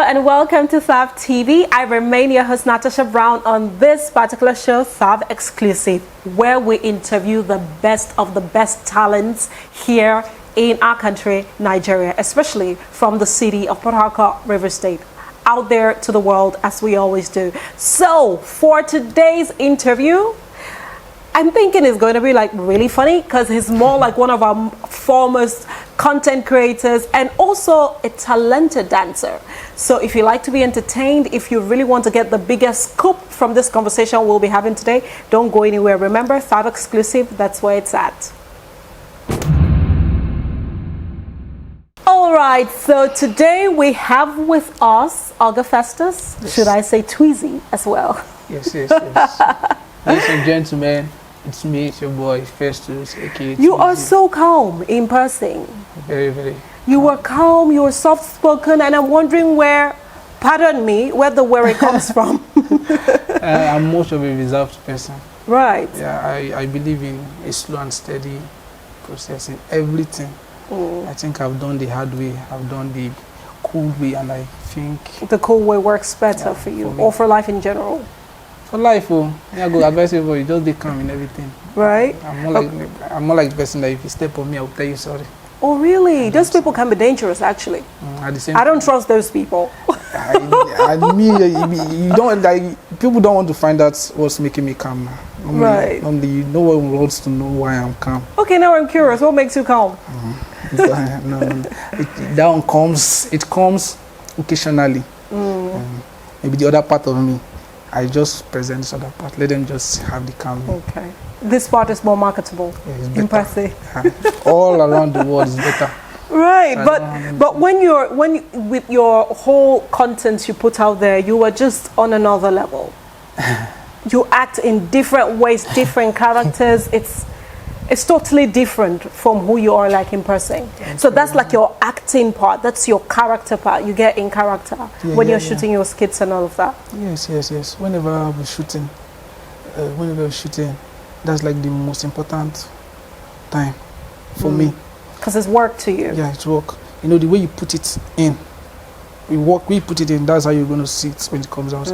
and welcome to Sav TV. I remain your host Natasha Brown on this particular show, Sav Exclusive, where we interview the best of the best talents here in our country, Nigeria, especially from the city of Port Harcourt, Rivers State, out there to the world as we always do. So for today's interview, I'm thinking it's going to be like really funny because he's more like one of our foremost content creators and also a talented dancer. So if you like to be entertained, if you really want to get the biggest scoop from this conversation we'll be having today, don't go anywhere. Remember, Sav Exclusive, that's where it's at. All right, so today we have with us FESTUS. Yes. Should I say Tweezy as well? Yes. Ladies and gentlemen, it's me, it's your boy, FESTUS, aka You are Tweezy. so calm in person. Very. You were calm, you were soft-spoken, and I'm wondering where, pardon me, where it comes from. I'm much of a reserved person. Right. Yeah, I believe in a slow and steady process in everything. I think I've done the hard way, I've done the cool way, and I think The cool way works better for you, for me. or for life in general. for life, I go advise you, you just be calm in everything. Right? I'm more like the person that if you step on me, I'll tell you sorry. Oh, really? Those people can be dangerous, actually. At the same I don't trust those people. you don't like people don't want to find out what's making me calm. Right. Normally, no one wants to know why I'm calm. Okay, now I'm curious. What makes you calm? No. That one comes. It comes occasionally. Maybe the other part of me, I just present this other part. Let them just have the calm. Okay. This part is more marketable. Yeah, it's better. Impressive. All around the world is better. Right, but when with your whole content you put out there, you are just on another level. You act in different ways, different characters. It's totally different from who you are like in person. So that's like your acting part. That's your character part. You get in character when you're shooting your skits and all of that. Yes. Whenever we're shooting, that's like the most important time for me. Because it's work to you. Yeah, it's work. You know, the way you put it in, we put it in, that's how you're going to see it when it comes out.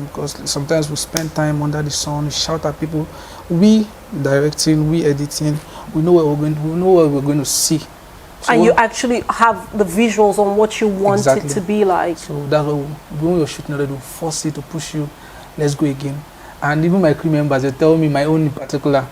Because sometimes we spend time under the sun, we shout at people. We directing, we editing, we know what we're going to see. So and you actually have the visuals on what you want it to be like. So that's what when you're shooting, they will force it to push you. Let's go again. And even my crew members, they tell me my own in particular.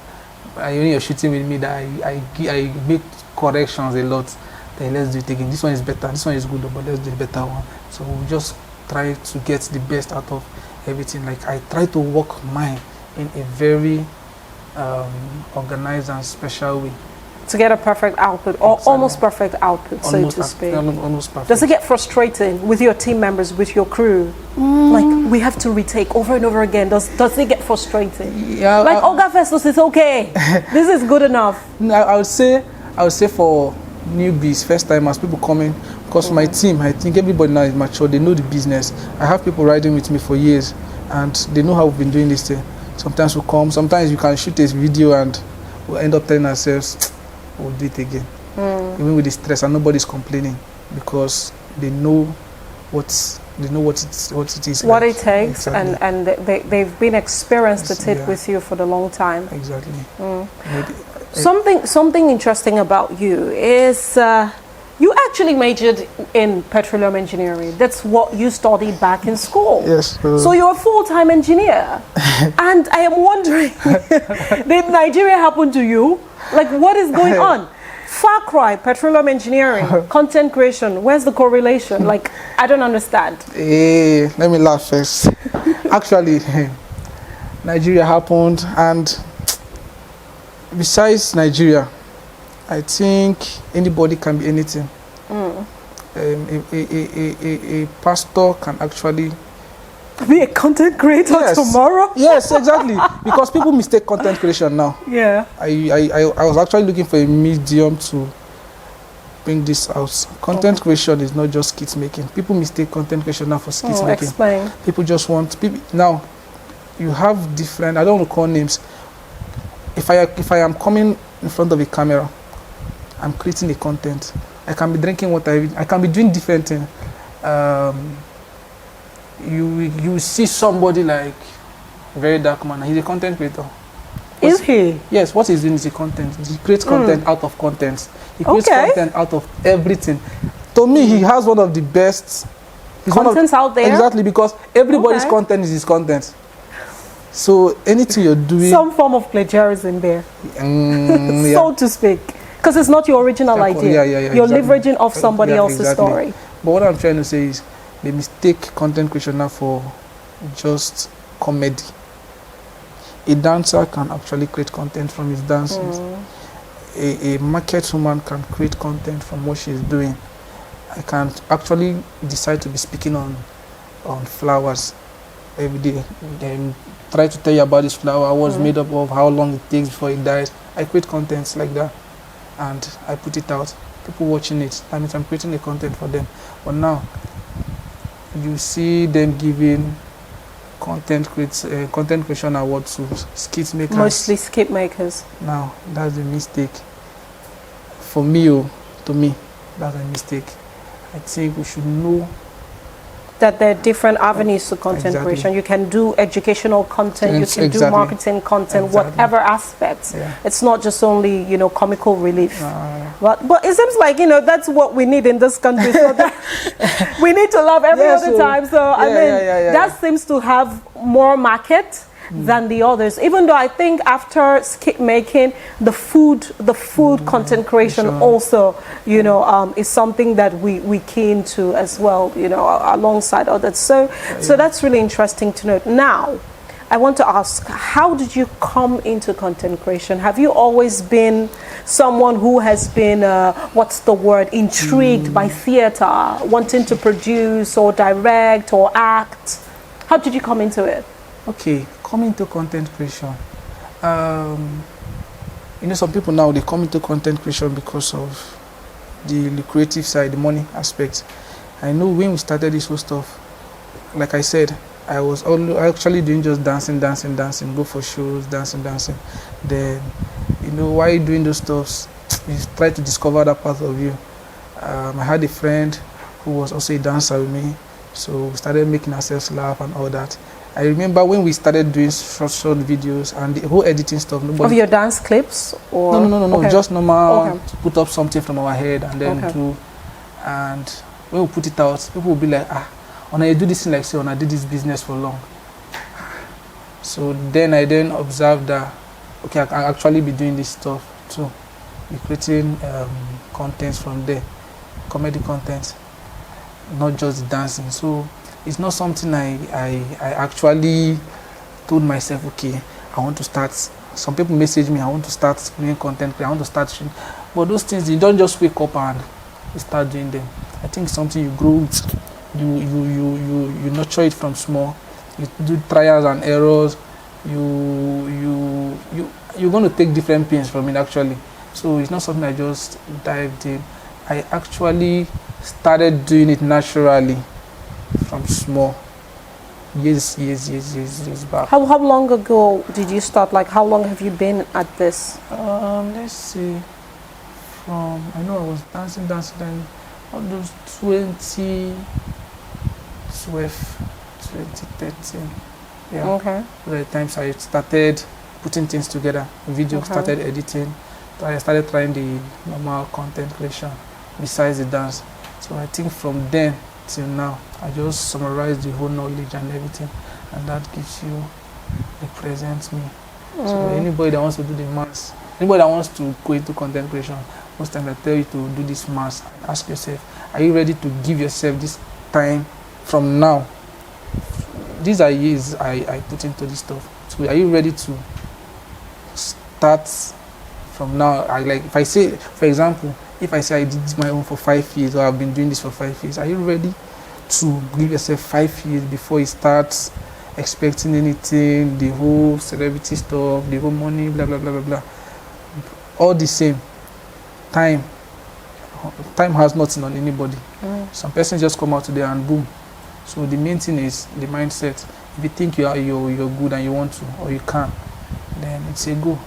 When you're shooting with me, that I make corrections a lot. Then let's do it again. This one is better. This one is good, but let's do a better one. So we just try to get the best out of everything. Like I try to work mine in a very organized and special way To get a perfect output, or almost perfect output, so to speak. Almost perfect. Does it get frustrating with your team members, with your crew? Like we have to retake over and over again. Does it get frustrating? Yeah. Like FESTUS, it's okay. This is good enough. I would say for newbies, first timers, people coming, because my team, I think everybody now is mature. They know the business. I have people riding with me for years, and they know how we've been doing this thing. Sometimes we come. Sometimes you can shoot this video and we'll end up telling ourselves, we'll do it again. Even with the stress, and nobody's complaining because they know what it is. What like. it takes, Exactly. and they've been experienced at it Yeah. with you for the long time. Exactly. Something interesting about you is you actually majored in petroleum engineering. That's what you studied back in school. Yes. So you're a full-time engineer. And I am wondering, did Nigeria happen to you? Like, what is going on? Far cry, petroleum engineering, content creation. Where's the correlation? Like, I don't understand. Let me laugh first. Actually, Nigeria happened, and besides Nigeria, I think anybody can be anything. A pastor can actually Be a content creator tomorrow? Yes, exactly. Because people mistake content creation now. Yeah. I was actually looking for a medium to bring this out. Content creation is not just skit making. People mistake content creation now for skit making. Explain. People just want now. You have different. I don't want to call names. If I am coming in front of a camera, I'm creating a content. I can be drinking water. I can be doing different things. You see somebody like very dark man. He's a content creator. Is he? Yes. What he's doing is a content. He creates content out of content. He creates content out of everything. To me, he has one of the best contents out there. Exactly, because everybody's content is his content. So anything you're doing, some form of plagiarism there, so to speak, because it's not your original idea. You're leveraging off somebody else's story. But what I'm trying to say is, they mistake content creation now for just comedy. A dancer can actually create content from his dances. A market woman can create content from what she's doing. I can actually decide to be speaking on flowers every day. Then try to tell you about this flower, what's made up of, how long it takes before it dies. I create contents like that, and I put it out. People watching it, that means I'm creating a content for them. But now, you see them giving content creation awards to skit makers. Mostly skit makers. Now, that's a mistake. For me, to me, that's a mistake. I think we should know that there are different avenues to content creation. You can do educational content, you can do marketing content, whatever aspects. It's not just only, comical relief. But it seems like, that's what we need in this country. So that we need to laugh every other time. So that seems to have more market than the others. Even though I think after skit making, the food content creation also, is something that we key into as well, alongside others. So that's really interesting to note. Now, I want to ask, how did you come into content creation? Have you always been someone who has been, intrigued by theater, wanting to produce or direct or act? How did you come into it? Okay, coming into content creation. Some people now, they come into content creation because of the lucrative side, the money aspect. I know when we started this whole stuff, like I said, I was actually doing just dancing, go for shows, dancing. Then, while doing those stuffs, you try to discover that part of you. I had a friend who was also a dancer with me, so we started making ourselves laugh and all that. I remember when we started doing short videos and the whole editing stuff. Of your dance clips? Or? No. Okay. Just normal, to put up something from our head and then do. And when we put it out, people will be like, Ona, you do this thing like say, Ona, did this business for long. So then I observed that, okay, I can actually be doing this stuff too. Be creating contents from there, comedy contents, not just dancing. So it's not something I actually told myself, okay, I want to start. Some people message me, I want to start doing content, I want to start shooting. But those things, you don't just wake up and you start doing them. I think it's something you grow with. You nurture it from small. You do trials and errors. You're going to take different pains from it actually. So it's not something I just dived in. I actually started doing it naturally from small. Years back. How long ago did you start? Like, how long have you been at this? Let's see. I know I was dancing then all those 2012, 2013. Yeah. Okay. The times I started putting things together, started editing. So I started trying the normal content creation besides the dance. So I think from then till now, I just summarize the whole knowledge and everything, and that gives you the present me. So anybody that wants to do the maths, anybody that wants to go into content creation, most times I tell you to do this maths. Ask yourself, are you ready to give yourself this time from now? These are years I put into this stuff. So are you ready to start from now? If I say, for example, if I say I did my own for 5 years, or I've been doing this for 5 years, are you ready to give yourself 5 years before you start expecting anything, the whole celebrity stuff, the whole money, blah, blah, blah, blah, blah. All the same, time has nothing on anybody. Some persons just come out today and boom. So the main thing is the mindset. If you think you're good and you want to, or you can, then it's a go.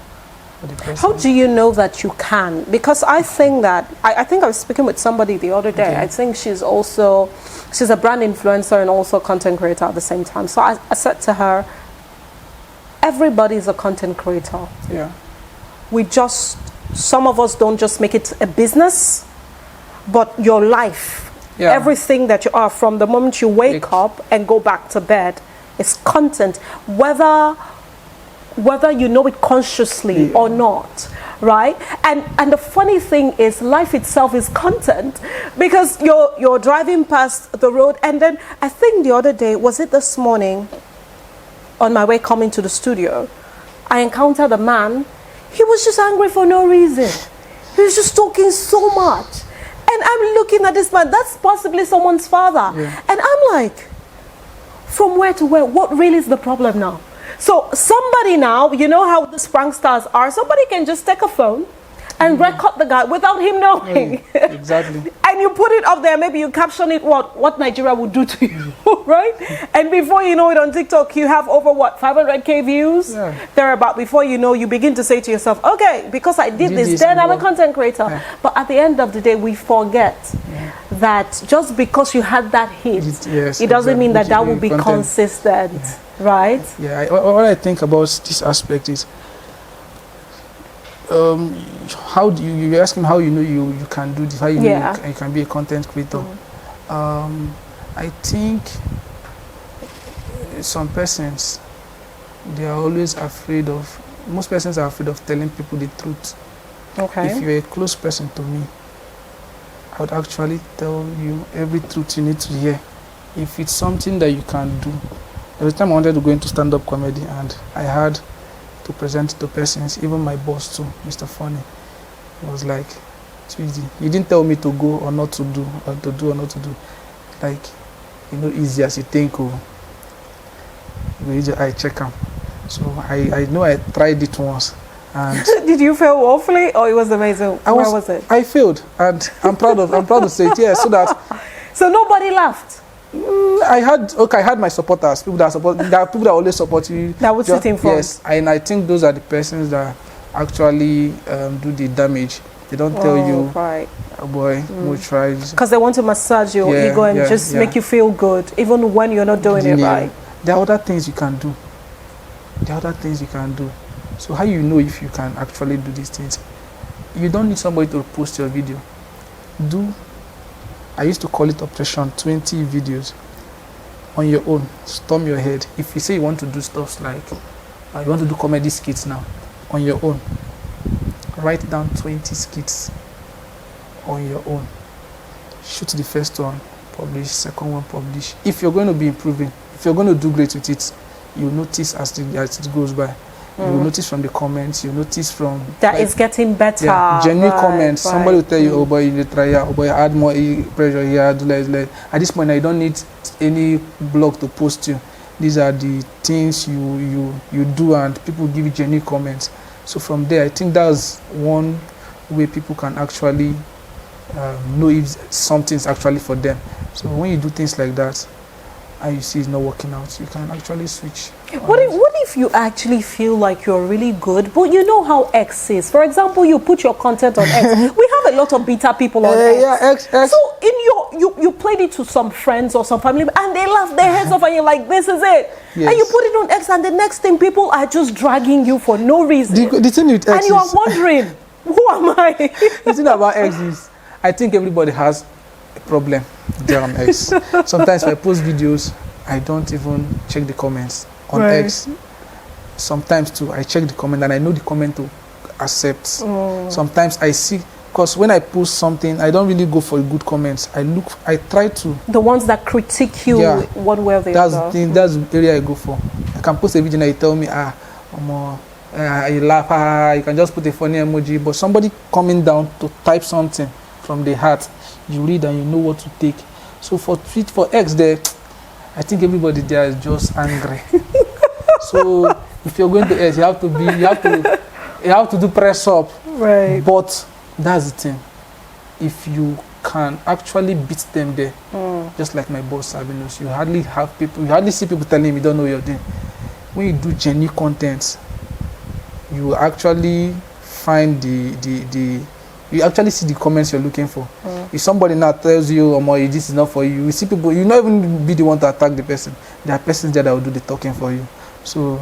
How do you know that you can? Because I think that, I think I was speaking with somebody the other day. I think she's also she's a brand influencer and also content creator at the same time. So I said to her, everybody is a content creator. Yeah. Some of us don't just make it a business, but your life, everything that you are, from the moment you wake up and go back to bed, is content, whether you know it consciously or not, right? And the funny thing is, life itself is content, because you're driving past the road, and then I think the other day, was it this morning, on my way coming to the studio, I encountered a man. He was just angry for no reason. He was just talking so much. And I'm looking at this man, that's possibly someone's father. Yeah. And I'm like, from where to where? What really is the problem now? So somebody now, you know how the pranksters are, somebody can just take a phone and record the guy without him knowing. Exactly. And you put it up there, maybe you caption it, what Nigeria would do to you, right? And before you know it, on TikTok, you have over 500K views? Yeah. Thereabout. Before you know, you begin to say to yourself, okay, because I did this, then I'm a content creator. Yeah. But at the end of the day, we forget that just because you had that hit, it doesn't mean that will be consistent, right? Yeah, what I think about this aspect is, how do you ask him how you know you can do this, how you know you can be a content creator. I think some persons, they are always afraid of, most persons are afraid of telling people the truth. Okay. If you're a close person to me, I would actually tell you every truth you need to hear. If it's something that you can do. There was a time I wanted to go into stand-up comedy, and I had to present to persons, even my boss too, Mr. Funny. He was like, Tweety, you didn't tell me to go or not to do, or to do or not to do. Like, easy as you think, I check them. So I know I tried it once. And did you fail awfully, or it was amazing? Where was it? I failed, and I'm proud to say it, so that. So nobody laughed? I had my supporters, people that support. There are people that always support you. That would sit in front. Yes, and I think those are the persons that actually do the damage. They don't tell you, right. Oh boy, we'll try. Because they want to massage your ego and just make you feel good, even when you're not doing it right. There are other things you can do. So how you know if you can actually do these things? You don't need somebody to post your video. I used to call it Operation 20 videos on your own. Storm your head. If you say you want to do stuff like, you want to do comedy skits now, on your own, write down 20 skits on your own. Shoot the first one, publish, second one, publish. If you're going to be improving, if you're going to do great with it, you'll notice as it goes by. You will notice from the comments, you notice from that it's getting better. Yeah, genuine comments. Right. Somebody will tell you, oh boy, you need to try here, oh boy, add more pressure here, do like. At this point, I don't need any blog to post you. These are the things you do, and people give you genuine comments. So from there, I think that's one way people can actually know if something's actually for them. So when you do things like that, and you see it's not working out, you can actually switch. What if you actually feel like you're really good, but you know how X is? For example, you put your content on X. We have a lot of beta people on X. Yeah, X. So you played it to some friends or some family, and they laugh their heads off, and you're like, this is it. Yes. And you put it on X, and the next thing, people are just dragging you for no reason. The thing with X and you are wondering, who am I? The thing about X is, I think everybody has a problem there on X. Sometimes if I post videos, I don't even check the comments on X. Sometimes too, I check the comment and I know the comment to accept. Sometimes I see, because when I post something, I don't really go for good comments. I try to. The ones that critique you one way or the other. That's the area I go for. I can post a video and you tell me, you laugh, you can just put a funny emoji, but somebody coming down to type something from the heart, you read and you know what to take. So for X there, I think everybody there is just angry. So if you're going to X, you have to do press up. Right. But that's the thing. If you can actually beat them there, just like my boss Sabinus, you hardly see people telling him you don't know what you're doing. When you do genuine content, you actually find you actually see the comments you're looking for. If somebody now tells you, oh, more, this is not for you, you see people, you not even be the one to attack the person. There are persons there that will do the talking for you. So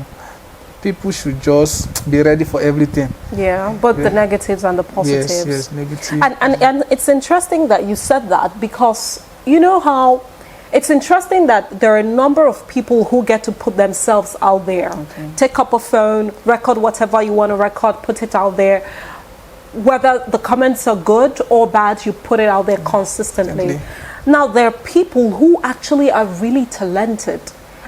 people should just be ready for everything. Yeah, both the negatives and the positives. Yes, negative. And it's interesting that you said that, because you know how it's interesting that there are a number of people who get to put themselves out there. Okay. Take up a phone, record whatever you want to record, put it out there. Whether the comments are good or bad, you put it out there consistently. Now, there are people who actually are really talented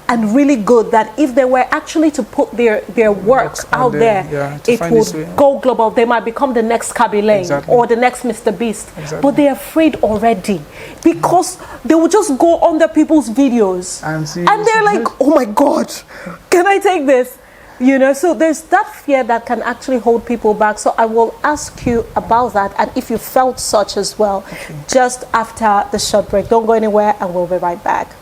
and really good, that if they were actually to put their work out there, it would go global. They might become the next Kabile or the next Mr. Beast. But they're afraid already, because they will just go under people's videos and they're like, oh my God, can I take this? You know, so there's that fear that can actually hold people back. So I will ask you about that, and if you felt such as well, just after the short break. Don't go anywhere, and we'll be right back.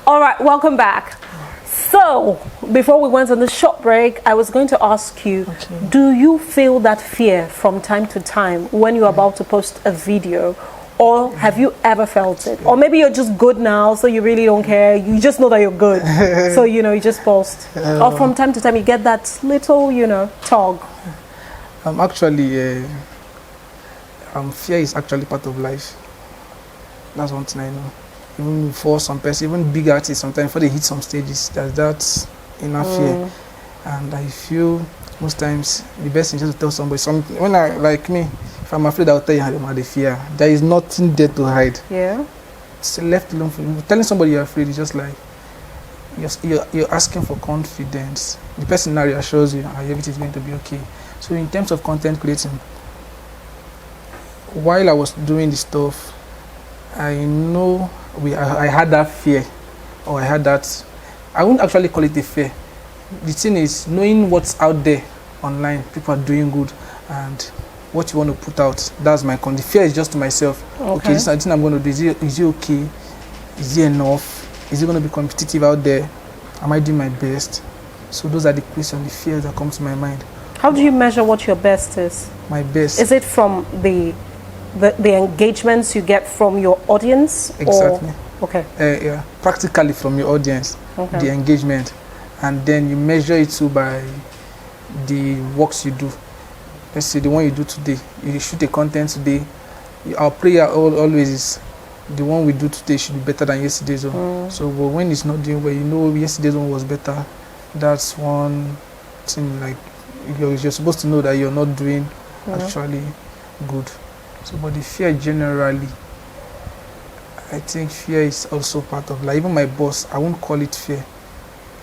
All right, welcome back. So, before we went on the short break, I was going to ask you, do you feel that fear from time to time when you're about to post a video? Or have you ever felt it? Or maybe you're just good now, so you really don't care. You just know that you're good. So, you know, you just post. Or from time to time, you get that little, you know, tug. Actually, fear is actually part of life. That's one thing I know. Even for some person, even big artists, sometimes before they hit some stages, that's enough fear. And I feel most times the best thing is just to tell somebody something. When like me, if I'm afraid, I'll tell you how the fear. There is nothing there to hide. Yeah. It's left alone for you. Telling somebody you're afraid is just like you're asking for confidence. The person now reassures you everything is going to be okay. So in terms of content creating, while I was doing this stuff, I know I had that fear, or I had that, I wouldn't actually call it a fear. The thing is, knowing what's out there online, people are doing good, and what you want to put out, that's my the fear is just to myself. Okay, this is the thing I'm going to do. Is it okay? Is it enough? Is it going to be competitive out there? Am I doing my best? So those are the questions, the fears that come to my mind. How do you measure what your best is? My best. Is it from the engagements you get from your audience? Exactly. Or, yeah, practically from your audience, the engagement, and then you measure it too by the works you do. Let's say the one you do today, you shoot a content today. Our prayer always is the one we do today should be better than yesterday's one. So when it's not doing well, you know yesterday's one was better. That's one thing, like you're supposed to know that you're not doing actually good. So, but the fear generally, I think fear is also part of life. Even my boss, I won't call it fear.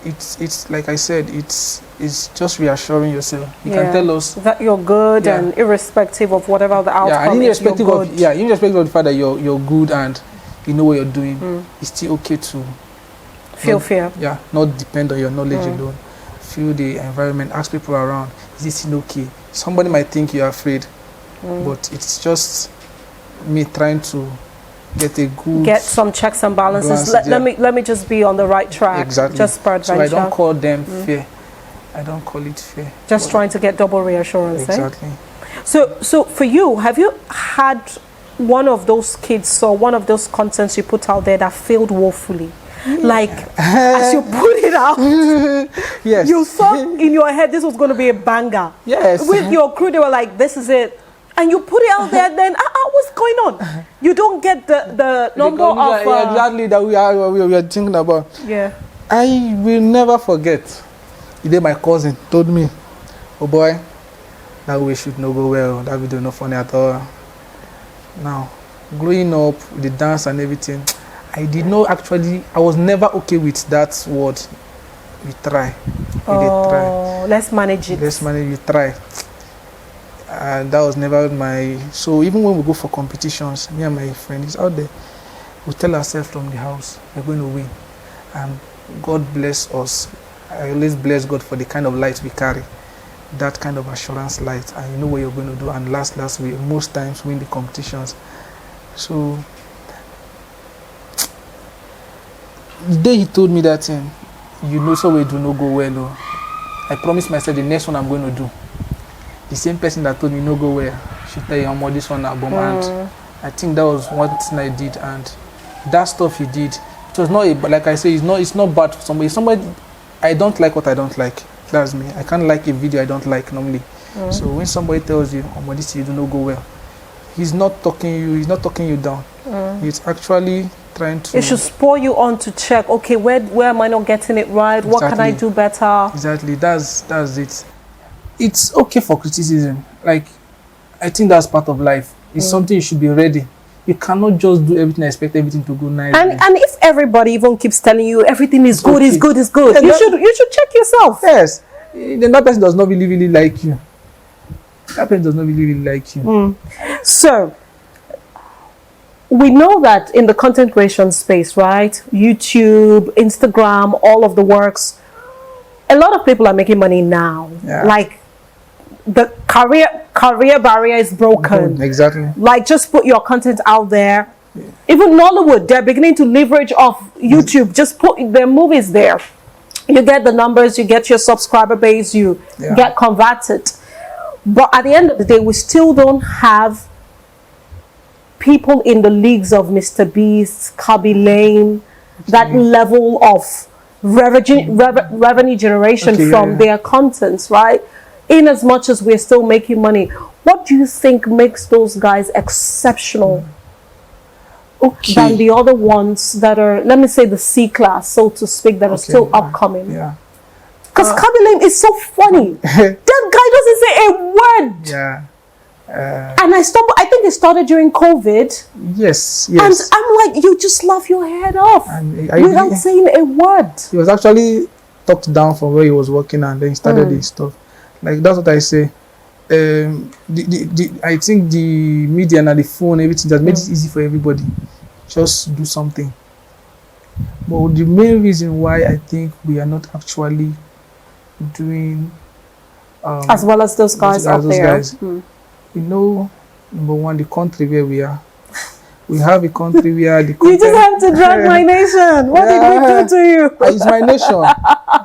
It's like I said, it's just reassuring yourself. You can tell us that you're good, and irrespective of whatever the outcome is, you're good. Irrespective of the fact that you're good and you know what you're doing, it's still okay to feel fear. Yeah, not depend on your knowledge alone. Feel the environment. Ask people around. Is this okay? Somebody might think you're afraid. But it's just me trying to get some checks and balances. Let me just be on the right track. Exactly. Just per adventure. So I don't call them fear. I don't call it fear. Just trying to get double reassurance. Exactly. So for you, have you had one of those kids or one of those contents you put out there that failed woefully? Like, as you put it out, yes, you thought in your head this was going to be a banger. Yes. With your crew, they were like, this is it. And you put it out there, then, what's going on? You don't get the number of... exactly, that we are thinking about. Yeah. I will never forget. The day my cousin told me, oh boy, that way should not go well. That video not funny at all. Now, growing up with the dance and everything, I did not actually, I was never okay with that word. We try. Oh, let's manage it. Let's manage, we try. And that was never my, so even when we go for competitions, me and my friends out there, we tell ourselves from the house, we're going to win. And God bless us. I always bless God for the kind of light we carry. That kind of assurance light, and you know what you're going to do. And last we most times win the competitions. So the day he told me that thing, you know, so we do not go well. Oh. I promised myself the next one I'm going to do. The same person that told me no go well, she tell you more this one now, and I think that was one thing I did, and that stuff he did. It was not a, like I say, it's not bad for somebody. Somebody, I don't like what I don't like. That's me. I can't like a video I don't like normally. So when somebody tells you, oh, this you do not go well, he's not talking you down. He's actually trying to. It should spur you on to check. Okay, where am I not getting it right? Exactly. What can I do better? Exactly. That's it. It's okay for criticism. Like, I think that's part of life. It's something you should be ready. You cannot just do everything, expect everything to go nice. And if everybody even keeps telling you everything is good, is good, is good, yeah, you should check yourself. Yes. Then that person does not really like you. That person does not really like you. So, we know that in the content creation space, right? YouTube, Instagram, all of the works, a lot of people are making money now. Yeah. Like, the career barrier is broken. Exactly. Like, just put your content out there. Yeah. Even Nollywood, they're beginning to leverage off YouTube. Just put their movies there. You get the numbers, you get your subscriber base, you get converted. But at the end of the day, we still don't have people in the leagues of Mr. Beast, Kaby Lane, that level of revenue generation from their contents, right? In as much as we're still making money, what do you think makes those guys exceptional than the other ones that are, let me say, the C class, so to speak, that are still upcoming? Yeah. Because Kaby Lane is so funny. That guy doesn't say a word. Yeah. And I think it started during COVID. Yes. And I'm like, you just laugh your head off without saying a word. He was actually talked down from where he was working, and then he started his stuff. Like, that's what I say. I think the media and the phone, everything that made it easy for everybody. Just do something. But the main reason why I think we are not actually doing as well as those guys out there. You know, number one, the country where we are. We have a country where the you just have to drag my nation. What did we do to you? It's my nation.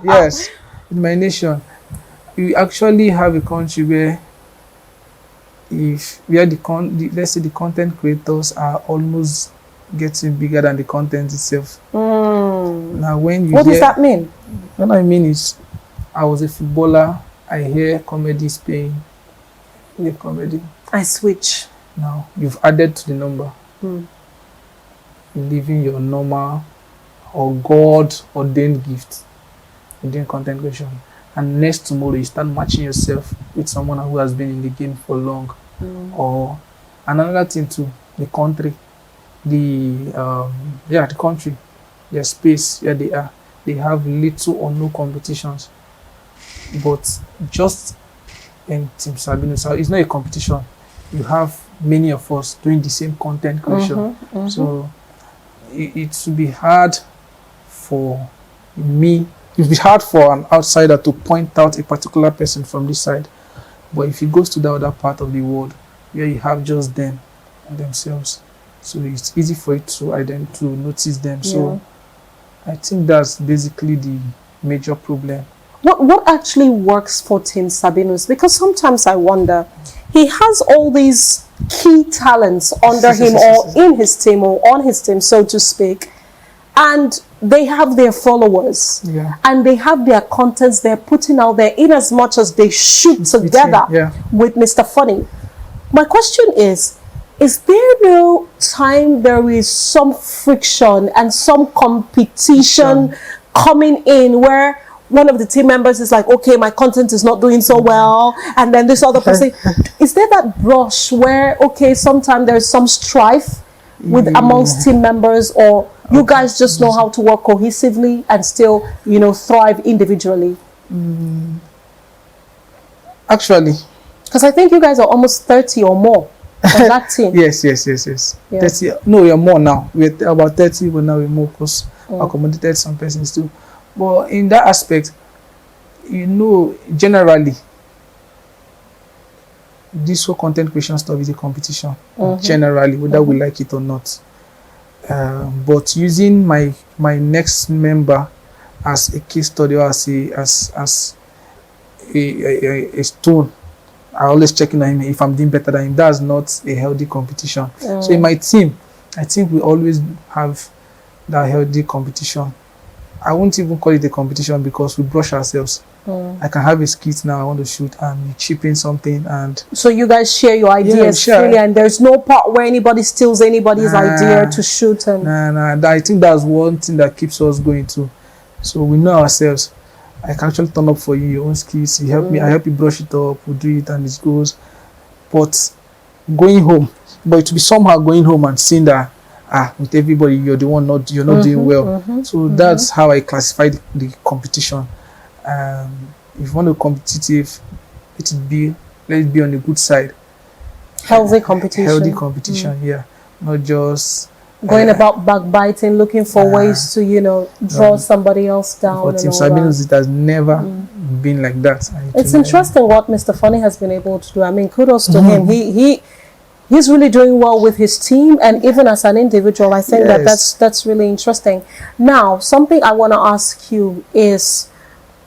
Yes, it's my nation. We actually have a country where let's say the content creators are almost getting bigger than the content itself. Now, what does that mean? What I mean is, I was a footballer. I hear comedy is paying. Yeah, comedy. I switch. Now you've added to the number. Living your normal or God ordained gift, doing content creation, and next tomorrow you start matching yourself with someone who has been in the game for long. Or another thing too, the country, the country, their space where they are, they have little or no competitions. But just in Team Sabinus, it's not a competition. You have many of us doing the same content creation. So it would be hard for me, it would be hard for an outsider to point out a particular person from this side. But if he goes to the other part of the world where you have just them and themselves, so it's easy for you to notice them. So I think that's basically the major problem. What actually works for Team Sabinus? Because sometimes I wonder, he has all these key talents under him or in his team or on his team, so to speak, and they have their followers and they have their contents they're putting out there in as much as they shoot together with Mr. Funny. My question is there no time there is some friction and some competition coming in where one of the team members is like, okay, my content is not doing so well, and then this other person, is there that brush where, okay, sometimes there's some strife with amongst team members, or You guys just know how to work cohesively and still, you know, thrive individually. Actually, because I think you guys are almost 30 or more on that team. yes. Yeah. 30. No, we are more now. We're about 30, but now we're more because accommodated some persons too. But in that aspect, you know, generally, this whole content creation stuff is a competition. Generally, whether we like it or not. But using my next member as a case study or as a stone, I always checking on him if I'm doing better than him. That's not a healthy competition. So in my team, I think we always have that healthy competition. I won't even call it a competition because we brush ourselves. I can have a skit now I want to shoot and we chip in something, and so you guys share your ideas freely, and there's no part where anybody steals anybody's idea to shoot. And I think that's one thing that keeps us going too. So we know ourselves. I can actually turn up for you your own skills. You help me, I help you brush it up, we do it and it goes. But going home, but to be somehow going home and seeing that with everybody you're the one you're not doing well. So that's how I classify the competition. If you want to be competitive, let it be on the good side. Healthy competition. Yeah. Not just going about backbiting, looking for ways to, you know, draw somebody else down. But in Sabinus, it has never been like that. It's interesting what Mr. Funny has been able to do. I mean, kudos to him. He's really doing well with his team, and even as an individual, I think that's really interesting. Now, something I want to ask you is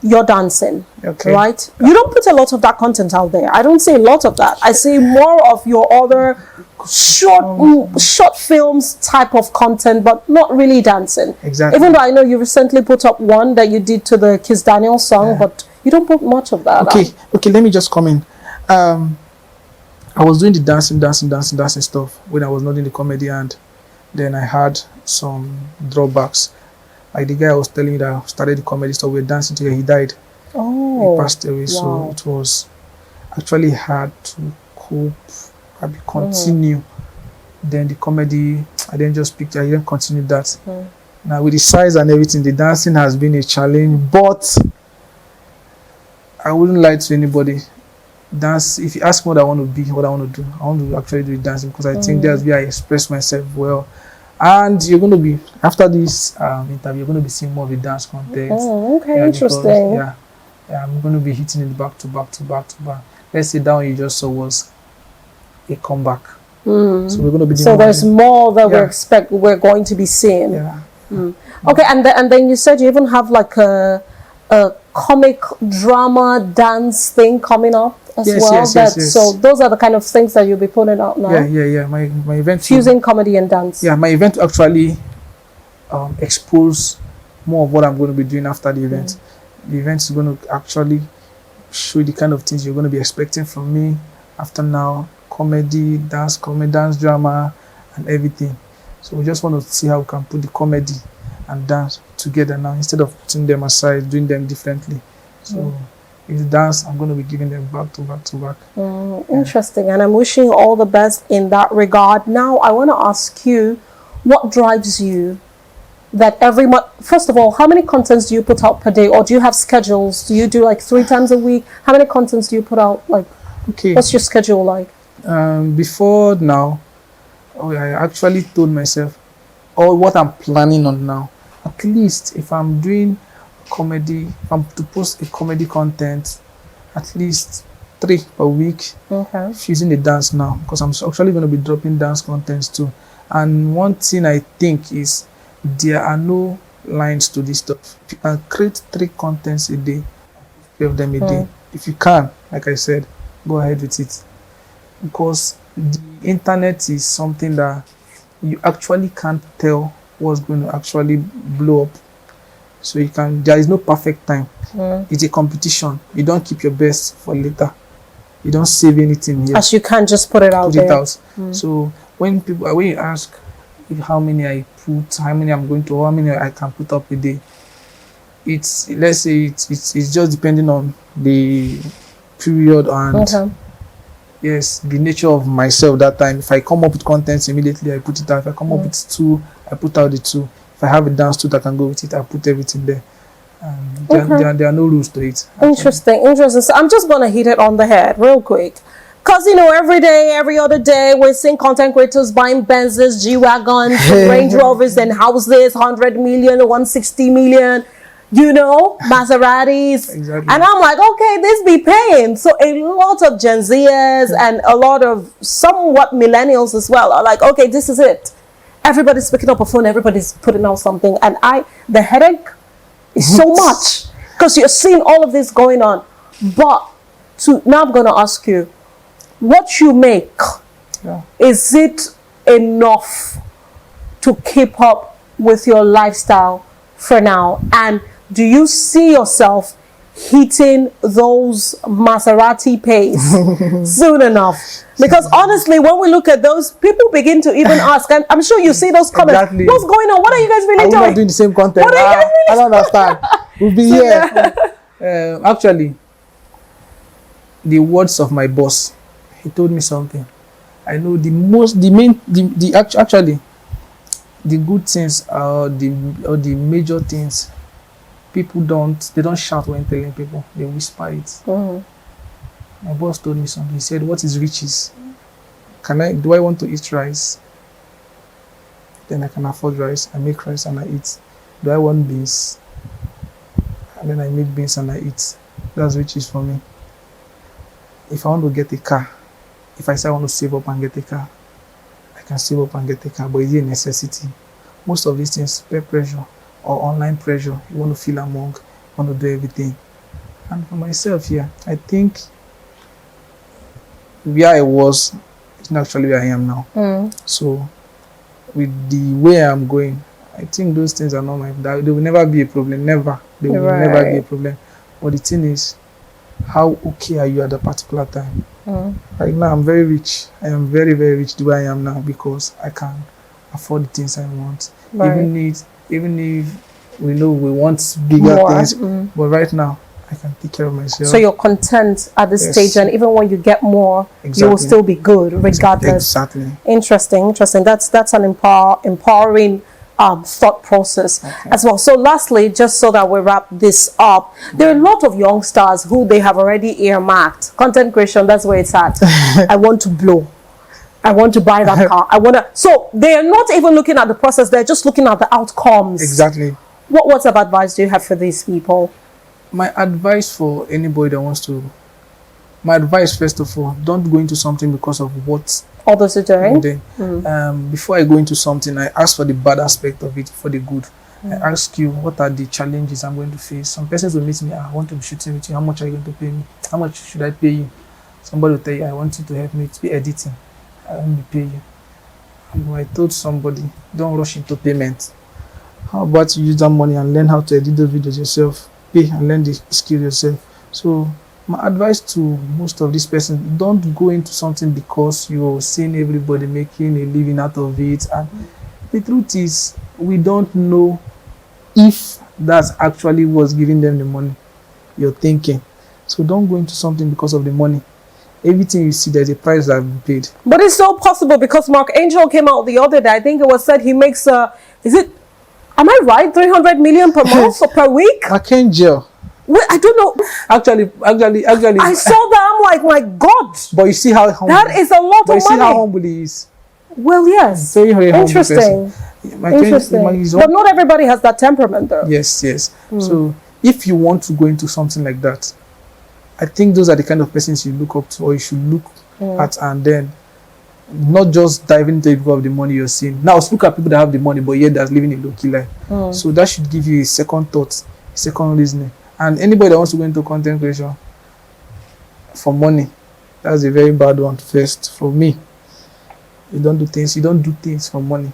your dancing, right? You don't put a lot of that content out there. I don't see a lot of that. I see more of your other short films type of content, but not really dancing. Exactly. Even though I know you recently put up one that you did to the Kiss Daniel song, but you don't put much of that. Okay, let me just come in. I was doing the dancing stuff when I was not in the comedy, and then I had some drawbacks. Like the guy I was telling you that started the comedy stuff, we were dancing together, he died. He passed away, so it was actually hard to cope and continue. Then the comedy, I didn't continue that. Now with the size and everything, the dancing has been a challenge, but I wouldn't lie to anybody. Dance, if you ask me what I want to be, what I want to do, I want to actually do dancing, because I think that's where I express myself well. And you're going to be, after this interview, you're going to be seeing more of the dance content. Interesting. Because, I'm going to be hitting it back to back. Let's say that one you just saw was a comeback. So we're going to be doing there's more that we're going to be seeing. Okay, and then you said you even have like a comic drama dance thing coming up as well. Yes. So those are the kind of things that you'll be putting out now. Yeah. My event fusing comedy and dance. Yeah, my event to actually expose more of what I'm going to be doing after the event. The event is going to actually show you the kind of things you're going to be expecting from me after now. Comedy, dance, drama, and everything. So we just want to see how we can put the comedy and dance together now, instead of putting them aside, doing them differently. So with dance, I'm going to be giving them back to back. Interesting, and I'm wishing you all the best in that regard. Now, I want to ask you, what drives you that every month? First of all, how many contents do you put out per day, or do you have schedules? Do you do like 3 times a week? How many contents do you put out? Like, what's your schedule like? Before now, I actually told myself, what I'm planning on now, at least if I'm doing comedy, if I'm to post a comedy content, at least 3 per week. Fusing the dance now, because I'm actually going to be dropping dance contents too. And one thing I think is there are no lines to this stuff. If you can create 3 contents a day, 3 of them a day. If you can, like I said, go ahead with it. Because the internet is something that you actually can't tell what's going to actually blow up. So there is no perfect time. It's a competition. You don't keep your best for later. You don't save anything here. As you can't just put it out there. So when you ask how many I put, how many I'm going to, how many I can put up a day, it's, let's say it's just depending on the period and yes, the nature of myself that time. If I come up with contents immediately, I put it out. If I come up with 2, I put out the 2. If If I have a dance suit, I can go with it. I put everything there. There are no rules to it. Interesting. So I'm just going to hit it on the head real quick. Because, every day, every other day, we're seeing content creators buying Benzes, G-Wagons, Range Rovers, and houses, 100 million, 160 million, Maseratis. Exactly. And I'm like, okay, this be paying. So a lot of Gen Zers and a lot of somewhat millennials as well are like, okay, this is it. Everybody's picking up a phone, everybody's putting out something. And the headache is so much because you're seeing all of this going on. But now I'm going to ask you, what you make, is it enough to keep up with your lifestyle for now? And do you see yourself hitting those Maserati pays soon enough? Because honestly, when we look at those, people begin to even ask, and I'm sure you see those comments. Exactly. What's going on? What are you guys really doing? We're not doing the same content. What are you guys really I don't understand. We'll be here. Actually, the words of my boss, he told me something. I know the good things are the major things. People don't shout when telling people. They whisper it. My boss told me something. He said, "What is riches? Do I want to eat rice? Then I can afford rice. I make rice and I eat. Do I want beans? And then I make beans and I eat. That's riches for me. If I want to get a car, if I say I want to save up and get a car, I can save up and get a car, but it's a necessity. Most of these things, peer pressure or online pressure, you want to feel among, you want to do everything. And for myself, I think where I was is not actually where I am now. So with the way I'm going, I think those things are not they will never be a problem. Never. They will never be a problem. But the thing is, how okay are you at a particular time? Right now, I'm very rich. I am very, very rich the way I am now because I can afford the things I want. Even if we know we want bigger things, but right now, I can take care of myself. So you're content at this stage, and even when you get more, you will still be good regardless. Exactly. Interesting. That's an empowering thought process as well. So lastly, just so that we wrap this up, there are a lot of youngsters who they have already earmarked content creation. That's where it's at. I want to blow. I want to buy that car. So they are not even looking at the process. They're just looking at the outcomes. Exactly. What type of advice do you have for these people? My advice for anybody that wants to, first of all, don't go into something because of what others are doing. Before I go into something, I ask for the bad aspect of it, for the good. I ask you, what are the challenges I'm going to face? Some persons will meet me, I want to be shooting with you. How much are you going to pay me? How much should I pay you? Somebody will tell you, I want you to help me to be editing. I want to pay you. And I told somebody, don't rush into payment. How about you use that money and learn how to edit those videos yourself? Pay and learn the skill yourself. So my advice to most of these persons, don't go into something because you're seeing everybody making a living out of it. And the truth is, we don't know if that's actually what's giving them the money you're thinking. So don't go into something because of the money. Everything you see, there's a price that has been paid. But it's so possible because Mark Angel came out the other day. I think it was said he makes am I right? 300 million per month or per week? Mark Angel. Wait, I don't know. Actually. I saw that. I'm like, my God. But you see how humble. That is a lot of money. But you see how humble he is. Well, yes. Very, very humble interesting. Interesting. But not everybody has that temperament, though. Yes. So if you want to go into something like that, I think those are the kind of persons you look up to, or you should look at, and then not just diving into it because of the money you're seeing. Now, look at people that have the money, but yet that's living a low-key life. So that should give you a second thought, a second reasoning. And anybody that wants to go into content creation for money, that's a very bad one. First, for me, you don't do things for money.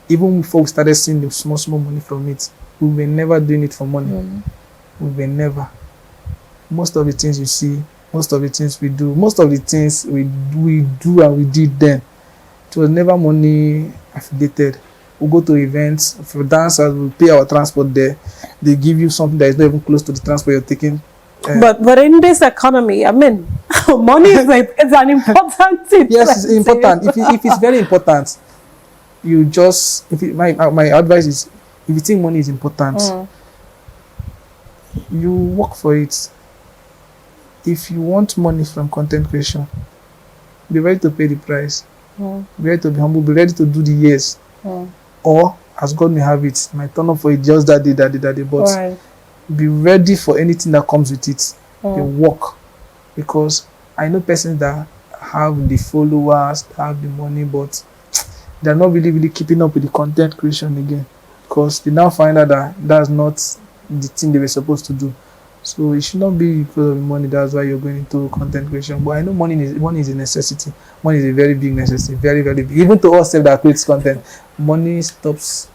Even before we started seeing the small money from it, we were never doing it for money. We were never. Most of the things you see, most of the things we do, most of the things we do and we did then, it was never money affiliated. We go to events, for dancers, we pay our transport there. They give you something that is not even close to the transport you're taking. But in this economy, I mean, money is it's an important thing. Yes, it's important. If it's very important, you just, my advice is, if you think money is important, you work for it. If you want money from content creation, be ready to pay the price. Be ready to be humble. Be ready to do the years. Or, as God may have it, might turn up for it just that day. But be ready for anything that comes with it. You work. Because I know persons that have the followers, have the money, but they're not really keeping up with the content creation again. Because they now find out that that's not the thing they were supposed to do. So it should not be because of the money. That's why you're going into content creation. But I know money is a necessity. Money is a very big necessity. Very, very big. Even to us that creates content, money stops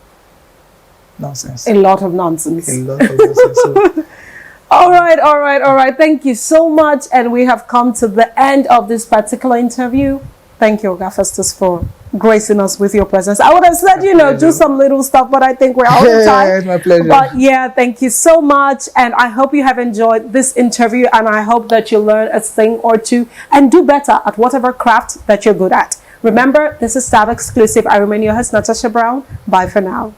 nonsense. A lot of nonsense. So. All right. Thank you so much. And we have come to the end of this particular interview. Thank you, Oga Festus, for gracing us with your presence. I would have said, do some little stuff, but I think we're out of time. It's my pleasure. But yeah, thank you so much. And I hope you have enjoyed this interview, and I hope that you learn a thing or two and do better at whatever craft that you're good at. Remember, this is Staff Exclusive. I remain your host, Natasha Brown. Bye for now.